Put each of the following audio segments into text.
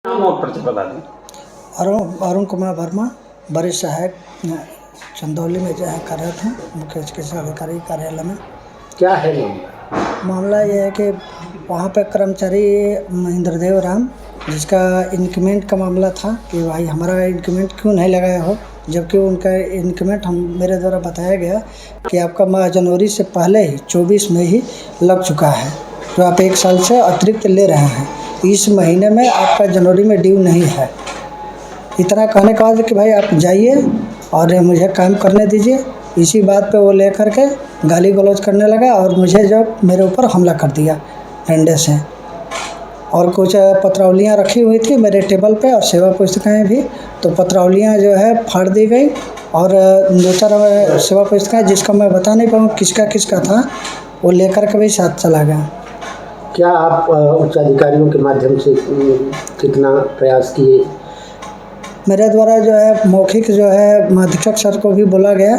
नाम और परिचय बता दें। अरुण कुमार वर्मा, वरिष्ठ सहायक चंदौली में जो है कार्यरत हूँ, मुख्य चिकित्सा अधिकारी कार्यालय में। क्या है मामला ये है कि वहाँ पे कर्मचारी इंद्रदेव राम, जिसका इंक्रीमेंट का मामला था कि भाई हमारा इंक्रीमेंट क्यों नहीं लगाया हो, जबकि उनका इंक्रीमेंट मेरे द्वारा बताया गया कि आपका जनवरी से पहले ही 24 में ही लग चुका है, जो आप 1 साल से अतिरिक्त ले रहे हैं। इस महीने में आपका जनवरी में ड्यू नहीं है। इतना कहने के बाद कि भाई आप जाइए और मुझे काम करने दीजिए, इसी बात पे वो लेकर के गाली गलौज करने लगा और मुझे जब मेरे ऊपर हमला कर दिया डंडे से। और कुछ पत्रावलियाँ रखी हुई थी मेरे टेबल पे और सेवा पुस्तिकाएँ भी, तो पत्रावलियाँ जो है फाड़ दी गई और 2-4 सेवा पुस्तिकाएँ, जिसका मैं बता नहीं पाऊँ किसका था, वो लेकर के भी साथ चला गया। क्या आप उच्च अधिकारियों के माध्यम से कितना प्रयास किए? मेरे द्वारा जो है मौखिक जो है अधीक्षक सर को भी बोला गया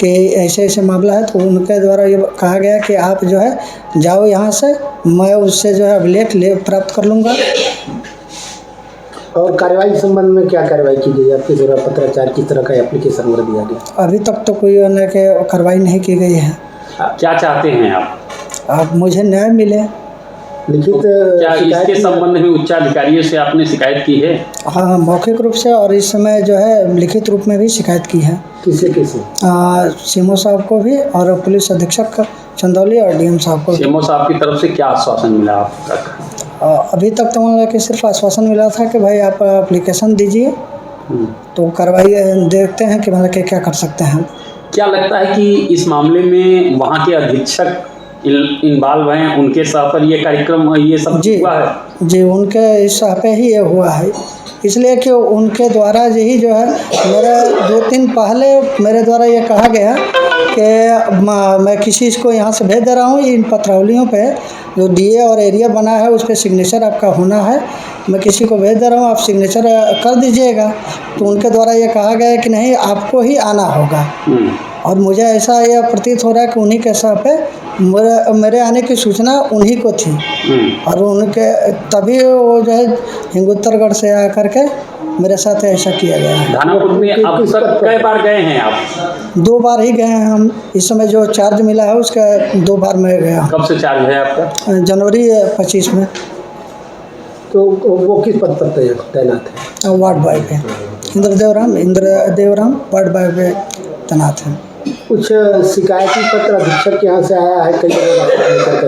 कि ऐसे मामला है, तो उनके द्वारा ये कहा गया कि आप जो है जाओ यहाँ से, मैं उससे जो है अभिलेख प्राप्त कर लूँगा। और कार्रवाई संबंध में क्या कार्रवाई की गई? आपके द्वारा पत्राचार किस तरह का एप्लीकेशन नंबर दिया गया? अभी तक तो कोई कार्रवाई नहीं की गई है। क्या चाहते हैं आप? अब मुझे न्याय मिले। लिखित क्या इसके संबंध में उच्च अधिकारियों से आपने शिकायत की है? हाँ, मौखिक रूप से और इस समय जो है लिखित रूप में भी शिकायत की है। किसे? सीएमओ साहब को भी और पुलिस अधीक्षक चंदौली और डीएम साहब को। सीएमओ साहब की तरफ से क्या आश्वासन मिला आप तक? अभी तक तो मतलब कि सिर्फ आश्वासन मिला था कि भाई आप एप्लीकेशन दीजिए, तो कार्रवाई देखते हैं कि मतलब क्या कर सकते हैं। क्या लगता है कि इस मामले में वहाँ के अधीक्षक इन्वॉल्व हैं, उनके सह पर ये कार्यक्रम ये सब हुआ है? जी, उनके सह पे ही ये हुआ है, इसलिए कि उनके द्वारा यही जो है मेरा 2 दिन पहले मेरे द्वारा ये कहा गया कि मैं किसी को यहाँ से भेज दे रहा हूँ, इन पत्रावलियों पे जो डीए और एरिया बना है उस पर सिग्नेचर आपका होना है, मैं किसी को भेज दे रहा हूँ, आप सिग्नेचर कर दीजिएगा। तो उनके द्वारा ये कहा गया कि नहीं, आपको ही आना होगा। और मुझे ऐसा यह प्रतीत हो रहा है कि उन्हीं के सह पे मेरे आने की सूचना उन्हीं को थी और उनके तभी वो जो है हिंगुत्तरगढ़ से आकर के मेरे साथ ऐसा किया गया है। दानापुर में अब तक कई बार गए हैं आप? 2 बार ही गए हैं हम। इस समय जो चार्ज मिला है उसका 2 बार मैं गया। कब से चार्ज है आपका? जनवरी 25 में। तो वो किस पद पर तैनात है? वार्ड बॉय पे इंद्रदेव राम वार्ड बॉय पे तैनात है। कुछ शिकायती पत्र अधीक्षक के यहाँ से आया है कई जगह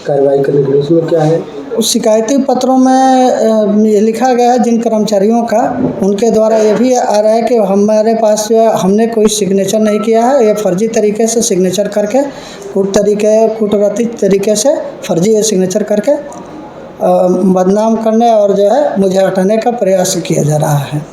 कार्रवाई करने के लिए, उसमें क्या है? उस शिकायती पत्रों में ये लिखा गया है जिन कर्मचारियों का, उनके द्वारा ये भी आ रहा है कि हमारे पास जो है हमने कोई सिग्नेचर नहीं किया है, ये फर्जी तरीके से सिग्नेचर करके कूटनीतिक तरीके से फर्जी सिग्नेचर करके बदनाम करने और जो है मुझे हटाने का प्रयास किया जा रहा है।